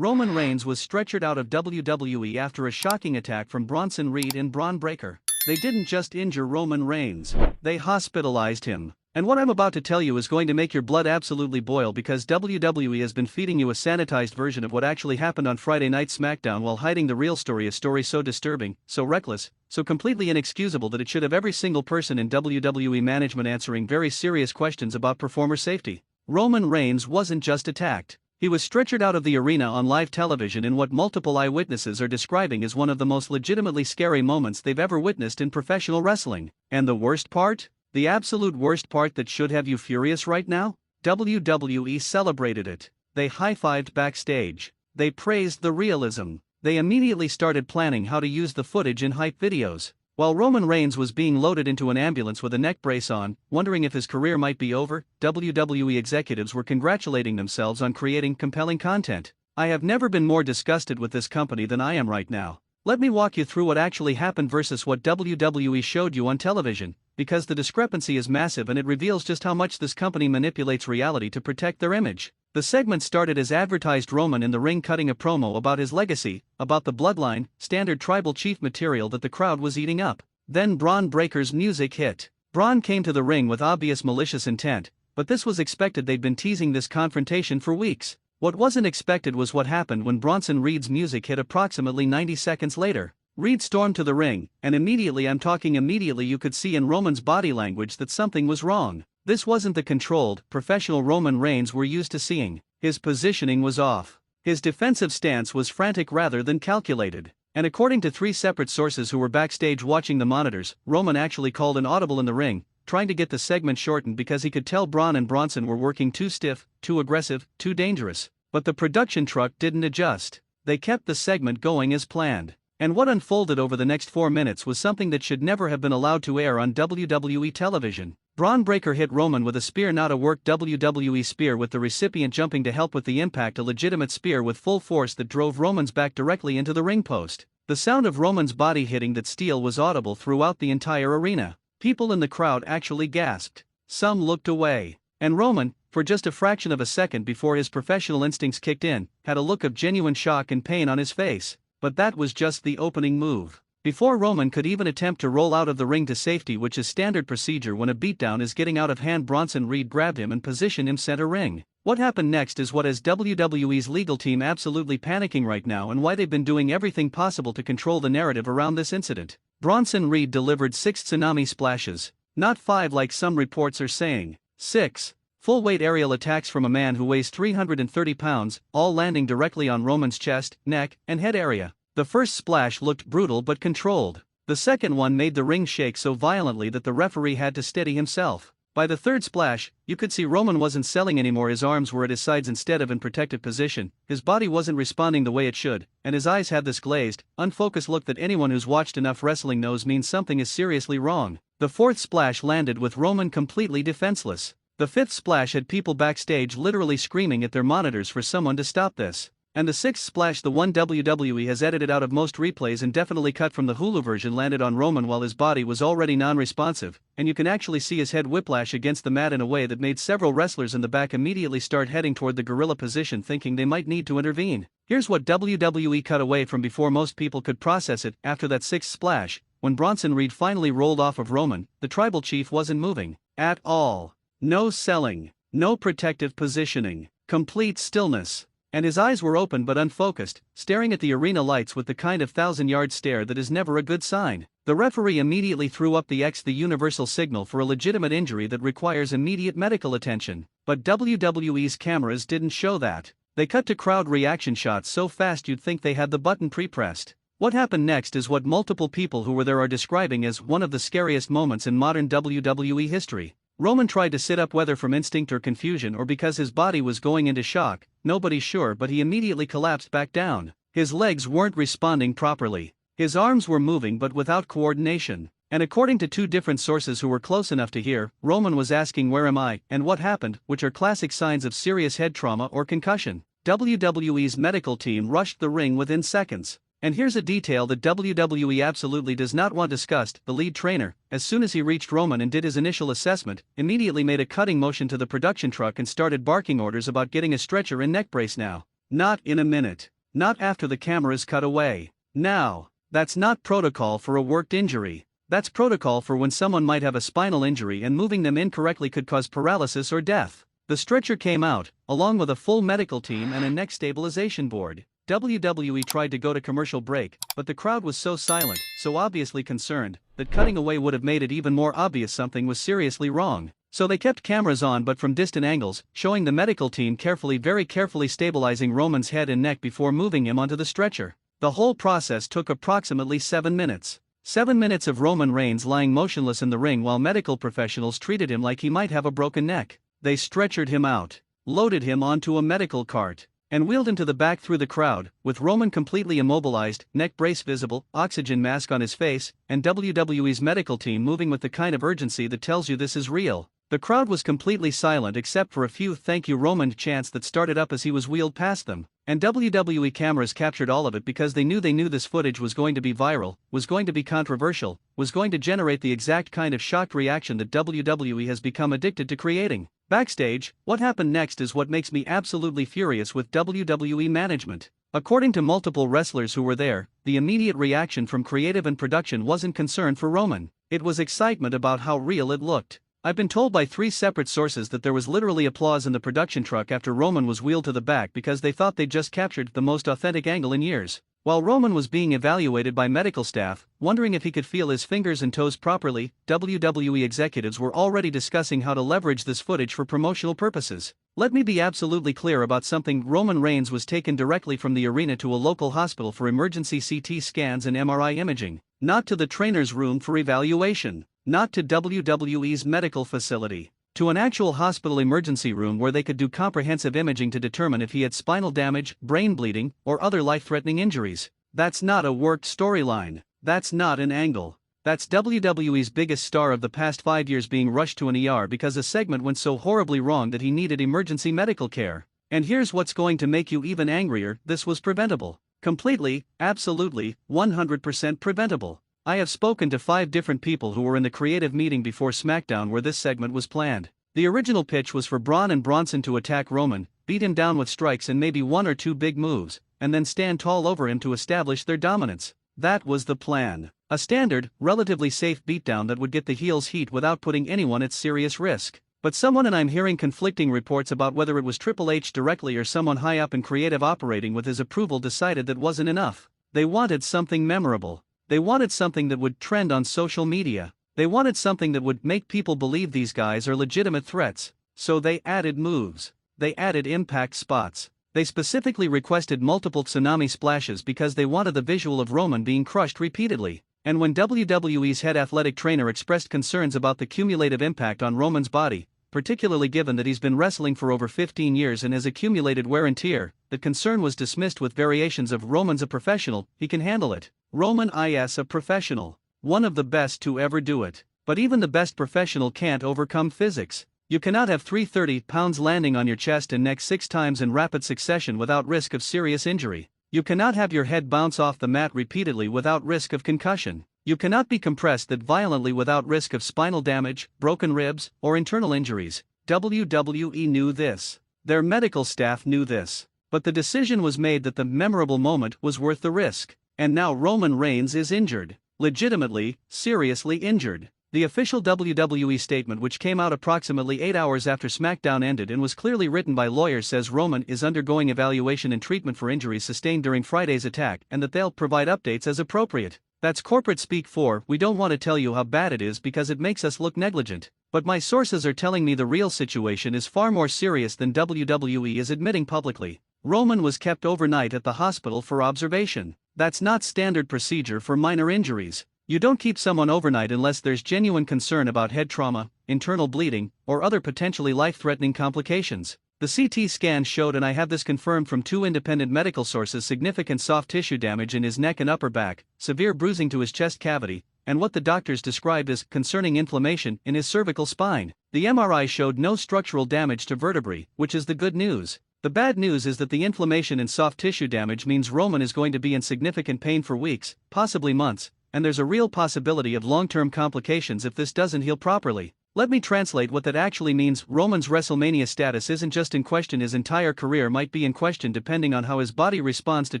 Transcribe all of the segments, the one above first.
Roman Reigns was stretchered out of WWE after a shocking attack from Bronson Reed and Bron Breakker. They didn't just injure Roman Reigns, they hospitalized him. And what I'm about to tell you is going to make your blood absolutely boil, because WWE has been feeding you a sanitized version of what actually happened on Friday Night SmackDown while hiding the real story, a story so disturbing, so reckless, so completely inexcusable that it should have every single person in WWE management answering very serious questions about performer safety. Roman Reigns wasn't just attacked. He was stretchered out of the arena on live television in what multiple eyewitnesses are describing as one of the most legitimately scary moments they've ever witnessed in professional wrestling. And the worst part? The absolute worst part that should have you furious right now? WWE celebrated it. They high-fived backstage. They praised the realism. They immediately started planning how to use the footage in hype videos. While Roman Reigns was being loaded into an ambulance with a neck brace on, wondering if his career might be over, WWE executives were congratulating themselves on creating compelling content. I have never been more disgusted with this company than I am right now. Let me walk you through what actually happened versus what WWE showed you on television, because the discrepancy is massive and it reveals just how much this company manipulates reality to protect their image. The segment started as advertised Roman in the ring cutting a promo about his legacy, about the bloodline, standard tribal chief material that the crowd was eating up. Then Bron Breakker's music hit. Bron came to the ring with obvious malicious intent, but this was expected. They'd been teasing this confrontation for weeks. What wasn't expected was what happened when Bronson Reed's music hit approximately 90 seconds later. Reed stormed to the ring, and immediately, I'm talking immediately, you could see in Roman's body language that something was wrong. This wasn't the controlled, professional Roman Reigns we're used to seeing. His positioning was off. His defensive stance was frantic rather than calculated. And according to 3 separate sources who were backstage watching the monitors, Roman actually called an audible in the ring, trying to get the segment shortened because he could tell Bron and Bronson were working too stiff, too aggressive, too dangerous. But the production truck didn't adjust. They kept the segment going as planned. And what unfolded over the next 4 minutes was something that should never have been allowed to air on WWE television. Bron Breakker hit Roman with a spear, not a worked WWE spear, with the recipient jumping to help with the impact, a legitimate spear with full force that drove Roman's back directly into the ring post. The sound of Roman's body hitting that steel was audible throughout the entire arena. People in the crowd actually gasped. Some looked away. And Roman, for just a fraction of a second before his professional instincts kicked in, had a look of genuine shock and pain on his face. But that was just the opening move. Before Roman could even attempt to roll out of the ring to safety, which is standard procedure when a beatdown is getting out of hand, Bronson Reed grabbed him and positioned him center ring. What happened next is what has WWE's legal team absolutely panicking right now, and why they've been doing everything possible to control the narrative around this incident. Bronson Reed delivered 6 tsunami splashes. Not 5 like some reports are saying. 6. Full-weight aerial attacks from a man who weighs 330 pounds, all landing directly on Roman's chest, neck, and head area. The first splash looked brutal but controlled. The second one made the ring shake so violently that the referee had to steady himself. By the third splash, you could see Roman wasn't selling anymore. His arms were at his sides instead of in protective position, his body wasn't responding the way it should, and his eyes had this glazed, unfocused look that anyone who's watched enough wrestling knows means something is seriously wrong. The fourth splash landed with Roman completely defenseless. The fifth splash had people backstage literally screaming at their monitors for someone to stop this. And the sixth splash, the one WWE has edited out of most replays and definitely cut from the Hulu version, landed on Roman while his body was already non-responsive, and you can actually see his head whiplash against the mat in a way that made several wrestlers in the back immediately start heading toward the gorilla position, thinking they might need to intervene. Here's what WWE cut away from before most people could process it. After that sixth splash, when Bronson Reed finally rolled off of Roman, the tribal chief wasn't moving at all. No selling, no protective positioning, complete stillness. And his eyes were open but unfocused, staring at the arena lights with the kind of 1,000-yard stare that is never a good sign. The referee immediately threw up the universal signal for a legitimate injury that requires immediate medical attention. But WWE's cameras didn't show that. They cut to crowd reaction shots so fast you'd think they had the button pre-pressed. What happened next is what multiple people who were there are describing as one of the scariest moments in modern WWE history. Roman tried to sit up, whether from instinct or confusion or because his body was going into shock, nobody's sure, but he immediately collapsed back down. His legs weren't responding properly. His arms were moving but without coordination. And according to 2 different sources who were close enough to hear, Roman was asking "Where am I?" and "What happened?" which are classic signs of serious head trauma or concussion. WWE's medical team rushed the ring within seconds. And here's a detail that WWE absolutely does not want discussed. The lead trainer, as soon as he reached Roman and did his initial assessment, immediately made a cutting motion to the production truck and started barking orders about getting a stretcher and neck brace now. Not in a minute. Not after the cameras cut away. Now, that's not protocol for a worked injury. That's protocol for when someone might have a spinal injury and moving them incorrectly could cause paralysis or death. The stretcher came out, along with a full medical team and a neck stabilization board. WWE tried to go to commercial break, but the crowd was so silent, so obviously concerned, that cutting away would have made it even more obvious something was seriously wrong. So they kept cameras on but from distant angles, showing the medical team very carefully stabilizing Roman's head and neck before moving him onto the stretcher. The whole process took approximately 7 minutes. 7 minutes of Roman Reigns lying motionless in the ring while medical professionals treated him like he might have a broken neck. They stretchered him out, loaded him onto a medical cart, and wheeled him to the back through the crowd, with Roman completely immobilized, neck brace visible, oxygen mask on his face, and WWE's medical team moving with the kind of urgency that tells you this is real. The crowd was completely silent except for a few "Thank you Roman" chants that started up as he was wheeled past them, and WWE cameras captured all of it because they knew this footage was going to be viral, was going to be controversial, was going to generate the exact kind of shocked reaction that WWE has become addicted to creating. Backstage, what happened next is what makes me absolutely furious with WWE management. According to multiple wrestlers who were there, the immediate reaction from creative and production wasn't concern for Roman. It was excitement about how real it looked. I've been told by 3 separate sources that there was literally applause in the production truck after Roman was wheeled to the back because they thought they'd just captured the most authentic angle in years. While Roman was being evaluated by medical staff, wondering if he could feel his fingers and toes properly, WWE executives were already discussing how to leverage this footage for promotional purposes. Let me be absolutely clear about something: Roman Reigns was taken directly from the arena to a local hospital for emergency CT scans and MRI imaging, not to the trainer's room for evaluation. Not to WWE's medical facility, to an actual hospital emergency room where they could do comprehensive imaging to determine if he had spinal damage, brain bleeding, or other life-threatening injuries. That's not a worked storyline. That's not an angle. That's WWE's biggest star of the past 5 years being rushed to an ER because a segment went so horribly wrong that he needed emergency medical care. And here's what's going to make you even angrier: this was preventable. Completely, absolutely, 100% preventable. I have spoken to 5 different people who were in the creative meeting before SmackDown where this segment was planned. The original pitch was for Bron and Bronson to attack Roman, beat him down with strikes and maybe 1 or 2 big moves, and then stand tall over him to establish their dominance. That was the plan. A standard, relatively safe beatdown that would get the heels heat without putting anyone at serious risk. But someone, and I'm hearing conflicting reports about whether it was Triple H directly or someone high up in creative operating with his approval, decided that wasn't enough. They wanted something memorable. They wanted something that would trend on social media. They wanted something that would make people believe these guys are legitimate threats. So they added moves. They added impact spots. They specifically requested multiple tsunami splashes because they wanted the visual of Roman being crushed repeatedly. And when WWE's head athletic trainer expressed concerns about the cumulative impact on Roman's body, particularly given that he's been wrestling for over 15 years and has accumulated wear and tear, that concern was dismissed with variations of "Roman's a professional, he can handle it." Roman is a professional. One of the best to ever do it. But even the best professional can't overcome physics. You cannot have 330 pounds landing on your chest and neck 6 times in rapid succession without risk of serious injury. You cannot have your head bounce off the mat repeatedly without risk of concussion. You cannot be compressed that violently without risk of spinal damage, broken ribs, or internal injuries. WWE knew this. Their medical staff knew this. But the decision was made that the memorable moment was worth the risk. And now Roman Reigns is injured. Legitimately, seriously injured. The official WWE statement, which came out approximately 8 hours after SmackDown ended and was clearly written by lawyers, says Roman is undergoing evaluation and treatment for injuries sustained during Friday's attack and that they'll provide updates as appropriate. That's corporate speak for, we don't want to tell you how bad it is because it makes us look negligent. But my sources are telling me the real situation is far more serious than WWE is admitting publicly. Roman was kept overnight at the hospital for observation. That's not standard procedure for minor injuries. You don't keep someone overnight unless there's genuine concern about head trauma, internal bleeding, or other potentially life-threatening complications. The CT scan showed, and I have this confirmed from 2 independent medical sources, significant soft tissue damage in his neck and upper back, severe bruising to his chest cavity, and what the doctors described as concerning inflammation in his cervical spine. The MRI showed no structural damage to vertebrae, which is the good news. The bad news is that the inflammation and soft tissue damage means Roman is going to be in significant pain for weeks, possibly months, and there's a real possibility of long-term complications if this doesn't heal properly. Let me translate what that actually means. Roman's WrestleMania status isn't just in question, his entire career might be in question depending on how his body responds to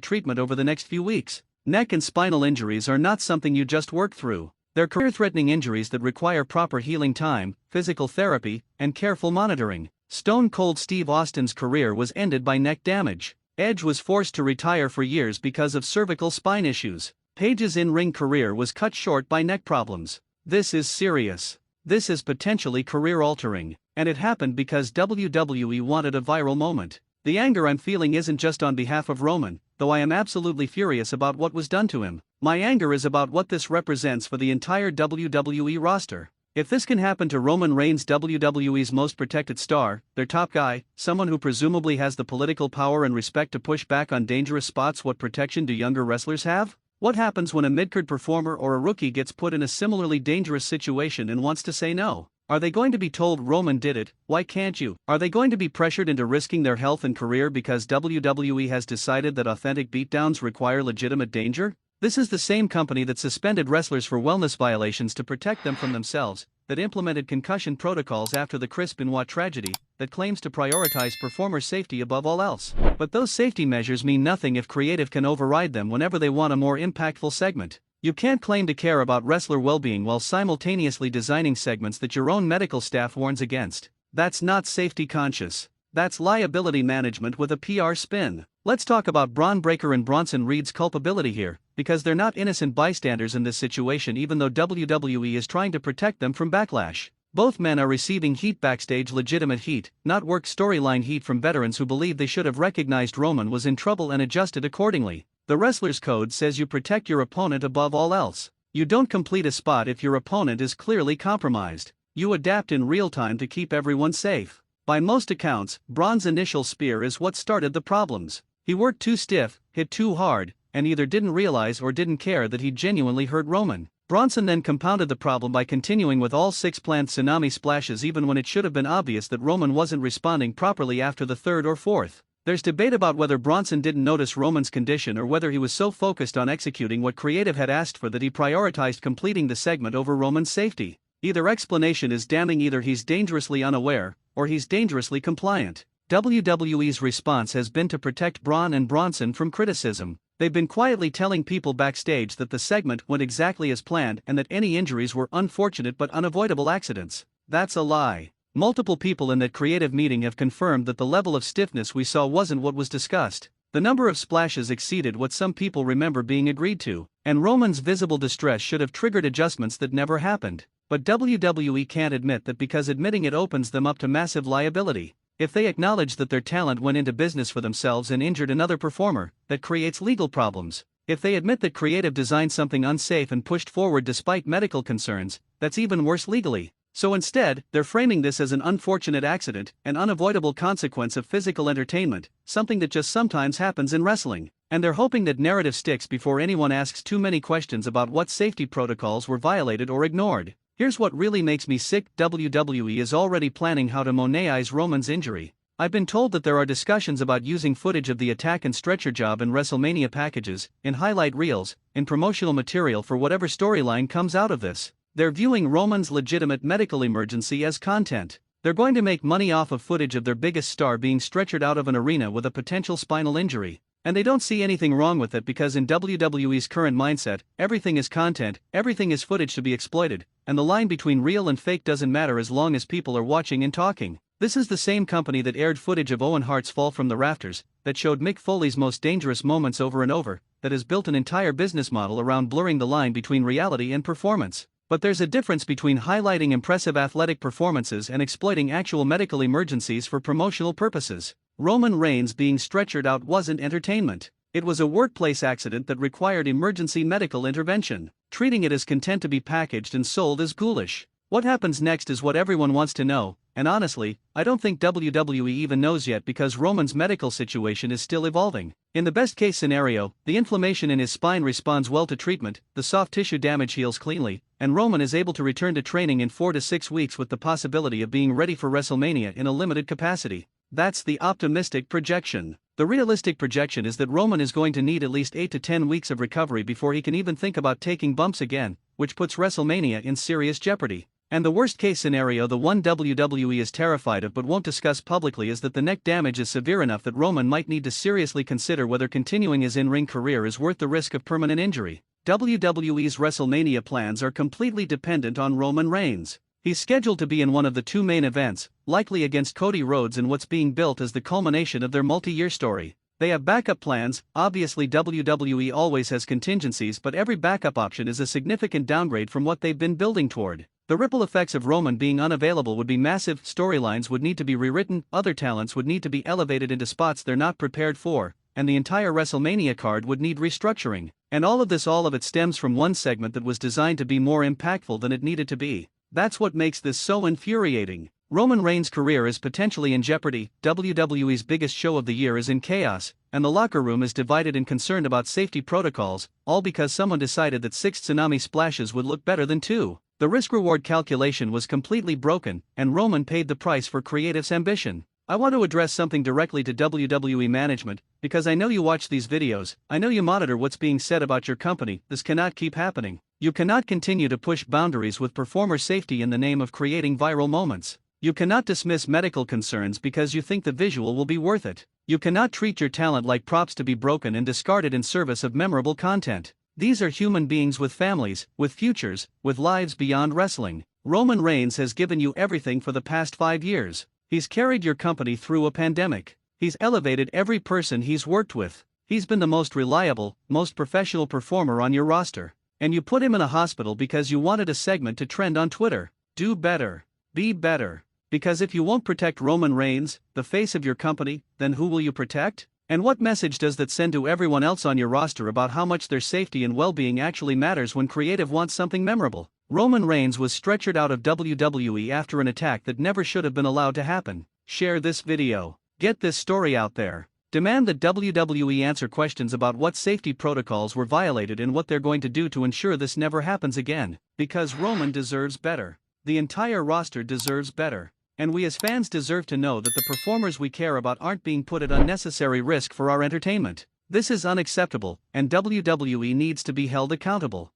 treatment over the next few weeks. Neck and spinal injuries are not something you just work through. They're career-threatening injuries that require proper healing time, physical therapy, and careful monitoring. Stone Cold Steve Austin's career was ended by neck damage. Edge was forced to retire for years because of cervical spine issues. Paige's in-ring career was cut short by neck problems. This is serious. This is potentially career-altering. And it happened because WWE wanted a viral moment. The anger I'm feeling isn't just on behalf of Roman, though I am absolutely furious about what was done to him. My anger is about what this represents for the entire WWE roster. If this can happen to Roman Reigns, WWE's most protected star, their top guy, someone who presumably has the political power and respect to push back on dangerous spots, what protection do younger wrestlers have? What happens when a mid-card performer or a rookie gets put in a similarly dangerous situation and wants to say no? Are they going to be told Roman did it, why can't you? Are they going to be pressured into risking their health and career because WWE has decided that authentic beatdowns require legitimate danger? This is the same company that suspended wrestlers for wellness violations to protect them from themselves, that implemented concussion protocols after the Chris Benoit tragedy, that claims to prioritize performer safety above all else. But those safety measures mean nothing if creative can override them whenever they want a more impactful segment. You can't claim to care about wrestler well-being while simultaneously designing segments that your own medical staff warns against. That's not safety conscious. That's liability management with a PR spin. Let's talk about Bron Breakker and Bronson Reed's culpability here, because they're not innocent bystanders in this situation, even though WWE is trying to protect them from backlash. Both men are receiving heat backstage, legitimate heat, not work storyline heat from veterans who believe they should have recognized Roman was in trouble and adjusted accordingly. The wrestler's code says you protect your opponent above all else. You don't complete a spot if your opponent is clearly compromised. You adapt in real time to keep everyone safe. By most accounts, Bron's initial spear is what started the problems. He worked too stiff, hit too hard, and either didn't realize or didn't care that he genuinely hurt Roman. Bronson then compounded the problem by continuing with all 6 planned tsunami splashes even when it should have been obvious that Roman wasn't responding properly after the 3rd or 4th. There's debate about whether Bronson didn't notice Roman's condition or whether he was so focused on executing what creative had asked for that he prioritized completing the segment over Roman's safety. Either explanation is damning, either he's dangerously unaware, or he's dangerously compliant. WWE's response has been to protect Bron and Bronson from criticism. They've been quietly telling people backstage that the segment went exactly as planned and that any injuries were unfortunate but unavoidable accidents. That's a lie. Multiple people in that creative meeting have confirmed that the level of stiffness we saw wasn't what was discussed. The number of splashes exceeded what some people remember being agreed to, and Roman's visible distress should have triggered adjustments that never happened. But WWE can't admit that because admitting it opens them up to massive liability. If they acknowledge that their talent went into business for themselves and injured another performer, that creates legal problems. If they admit that creative designed something unsafe and pushed forward despite medical concerns, that's even worse legally. So instead, they're framing this as an unfortunate accident, an unavoidable consequence of physical entertainment, something that just sometimes happens in wrestling. And they're hoping that narrative sticks before anyone asks too many questions about what safety protocols were violated or ignored. Here's what really makes me sick: WWE is already planning how to monetize Roman's injury. I've been told that there are discussions about using footage of the attack and stretcher job in WrestleMania packages, in highlight reels, in promotional material for whatever storyline comes out of this. They're viewing Roman's legitimate medical emergency as content. They're going to make money off of footage of their biggest star being stretchered out of an arena with a potential spinal injury. And they don't see anything wrong with it because in WWE's current mindset, everything is content, everything is footage to be exploited, and the line between real and fake doesn't matter as long as people are watching and talking. This is the same company that aired footage of Owen Hart's fall from the rafters, that showed Mick Foley's most dangerous moments over and over, that has built an entire business model around blurring the line between reality and performance. But there's a difference between highlighting impressive athletic performances and exploiting actual medical emergencies for promotional purposes. Roman Reigns being stretchered out wasn't entertainment. It was a workplace accident that required emergency medical intervention. Treating it as content to be packaged and sold is ghoulish. What happens next is what everyone wants to know, and honestly, I don't think WWE even knows yet because Roman's medical situation is still evolving. In the best case scenario, the inflammation in his spine responds well to treatment, the soft tissue damage heals cleanly, and Roman is able to return to training in 4 to 6 weeks with the possibility of being ready for WrestleMania in a limited capacity. That's the optimistic projection. The realistic projection is that Roman is going to need at least 8 to 10 weeks of recovery before he can even think about taking bumps again, which puts WrestleMania in serious jeopardy. And the worst case scenario, the one WWE is terrified of but won't discuss publicly, is that the neck damage is severe enough that Roman might need to seriously consider whether continuing his in-ring career is worth the risk of permanent injury. WWE's WrestleMania plans are completely dependent on Roman Reigns. He's scheduled to be in one of the two main events, likely against Cody Rhodes in what's being built as the culmination of their multi-year story. They have backup plans. Obviously WWE always has contingencies, but every backup option is a significant downgrade from what they've been building toward. The ripple effects of Roman being unavailable would be massive. Storylines would need to be rewritten, other talents would need to be elevated into spots they're not prepared for, and the entire WrestleMania card would need restructuring. And all of it stems from one segment that was designed to be more impactful than it needed to be. That's what makes this so infuriating. Roman Reigns' career is potentially in jeopardy, WWE's biggest show of the year is in chaos, and the locker room is divided and concerned about safety protocols, all because someone decided that 6 tsunami splashes would look better than 2. The risk-reward calculation was completely broken, and Roman paid the price for creative's ambition. I want to address something directly to WWE management, because I know you watch these videos, I know you monitor what's being said about your company. This cannot keep happening. You cannot continue to push boundaries with performer safety in the name of creating viral moments. You cannot dismiss medical concerns because you think the visual will be worth it. You cannot treat your talent like props to be broken and discarded in service of memorable content. These are human beings with families, with futures, with lives beyond wrestling. Roman Reigns has given you everything for the past 5 years. He's carried your company through a pandemic. He's elevated every person he's worked with. He's been the most reliable, most professional performer on your roster. And you put him in a hospital because you wanted a segment to trend on Twitter. Do better. Be better. Because if you won't protect Roman Reigns, the face of your company, then who will you protect? And what message does that send to everyone else on your roster about how much their safety and well-being actually matters when creative wants something memorable? Roman Reigns was stretchered out of WWE after an attack that never should have been allowed to happen. Share this video. Get this story out there. Demand that WWE answer questions about what safety protocols were violated and what they're going to do to ensure this never happens again. Because Roman deserves better. The entire roster deserves better. And we as fans deserve to know that the performers we care about aren't being put at unnecessary risk for our entertainment. This is unacceptable, and WWE needs to be held accountable.